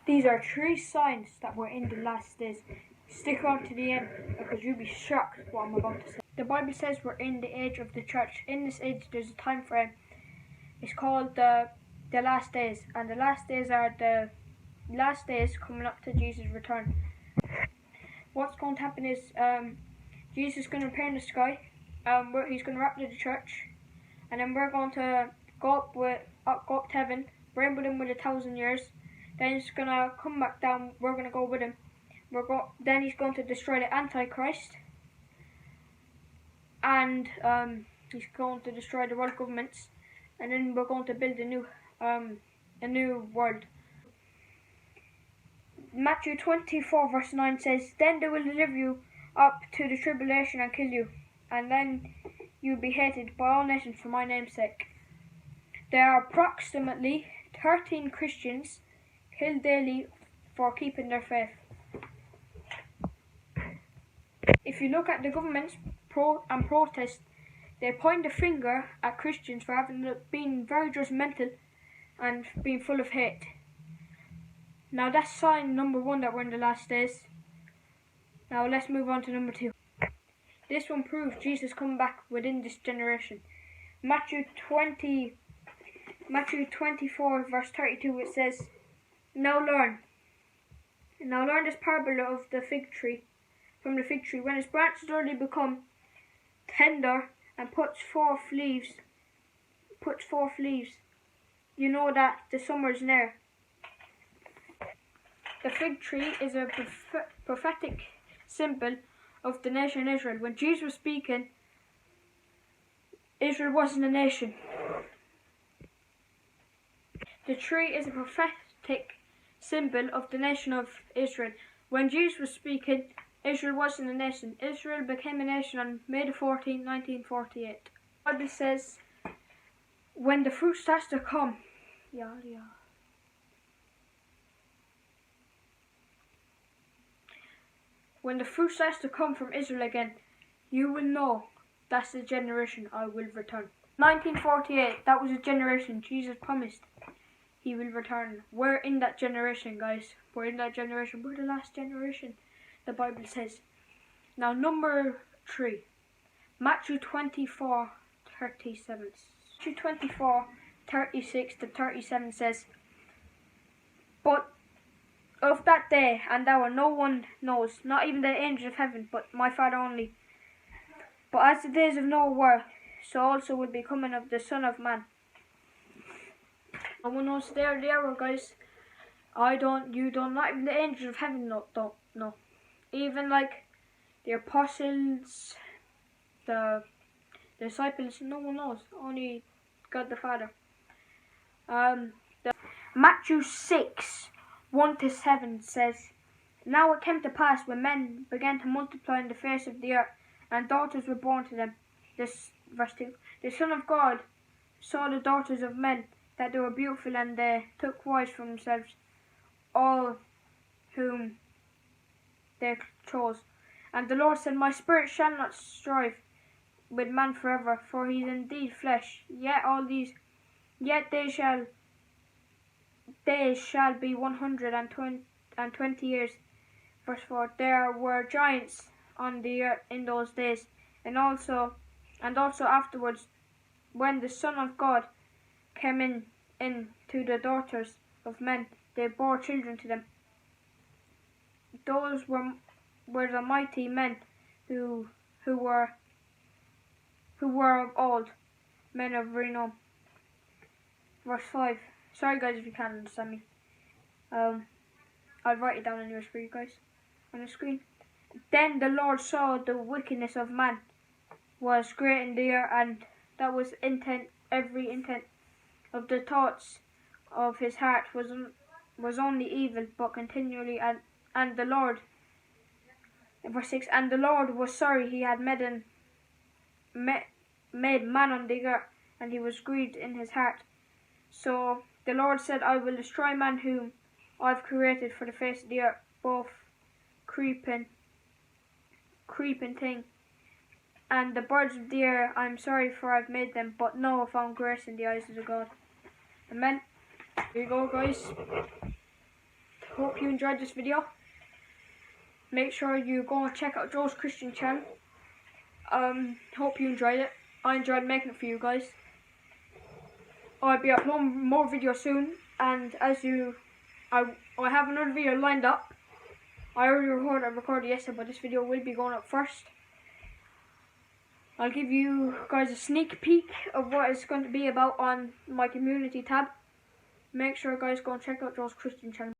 These are 3 signs that we're in the last days. Stick on to the end because you'll be shocked what I'm about to say. The Bible says we're in the age of the church. In this age there's a time frame. It's called the last days, and the last days are the last days coming up to Jesus' return. What's going to happen is Jesus is going to appear in the sky. He's going to rapture the church, and then we're going to go up to heaven, reign with him with 1,000 years. Then he's going to come back down. We're going to go with him. Then he's going to destroy the Antichrist, and he's going to destroy the world governments, and then we're going to build a new world. Matthew 24 verse 9 says, "Then they will deliver you up to the tribulation and kill you, and then you will be hated by all nations for my name's sake." There are approximately 13 Christians killed daily for keeping their faith. If you look at the government's protest, they point the finger at Christians for being very judgmental and being full of hate. Now that's sign number 1 that we're in the last days. Now let's move on to number 2. This one proves Jesus coming back within this generation. Matthew 24 verse 32, it says, Now learn this parable of the fig tree. From the fig tree, when its branches already become tender and puts forth leaves, you know that the summer is near. The fig tree is a prophetic symbol of the nation Israel. When Jesus was speaking, Israel wasn't a nation. The tree is a prophetic symbol of the nation of Israel. When Jesus was speaking, Israel wasn't a nation. Israel became a nation on May 14, 1948. The Bible says, when the fruit starts to come, when the fruit starts to come from Israel again, you will know that's the generation I will return. 1948, that was a generation Jesus promised he will return. We're in that generation, guys. We're in that generation. We're the last generation, the Bible says. Now, number 3, Matthew 24, 37. Matthew 24, 36 to 37 says, But of that day and hour no one knows, not even the angels of heaven, but my Father only. But as the days of Noah were, so also will be coming of the Son of Man. No one knows the hour, guys. You don't, not even the angels of heaven don't know. Even like the apostles, the disciples, no one knows. Only God the Father. Matthew 6, 1 to 7 says, Now it came to pass when men began to multiply in the face of the earth, and daughters were born to them. This verse 2. The Son of God saw the daughters of men, that they were beautiful, and they took wives for themselves, all whom they chose. And the Lord said, My spirit shall not strive with man forever, for he is indeed flesh. Yet they shall be 120 years. Verse 4. There were giants on the earth in those days, and also afterwards, when the Son of God came in to the daughters of men, they bore children to them. Those were the mighty men who were of old, men of renown. Verse 5. Sorry guys if you can't understand me. I'll write it down anyways for you guys on the screen. Then the Lord saw the wickedness of man was great in the earth, and that was every intent of the thoughts of his heart was only evil, but continually, and the Lord, verse 6, and the Lord was sorry he had made man on the earth, and he was grieved in his heart. So the Lord said, I will destroy man whom I've created for the face of the earth, both creeping thing and the birds of the air. I'm sorry, for I've made them, but Noah found grace in the eyes of the God. Amen. Here you go, guys. hope you enjoyed this video. Make sure you go and check out Joe's Christian channel. Hope you enjoyed it. I enjoyed making it for you guys. I'll be uploading more videos soon, and I have another video lined up. I already recorded yesterday, but this video will be going up first. I'll give you guys a sneak peek of what it's going to be about on my community tab. Make sure guys go and check out Joe's Christian channel.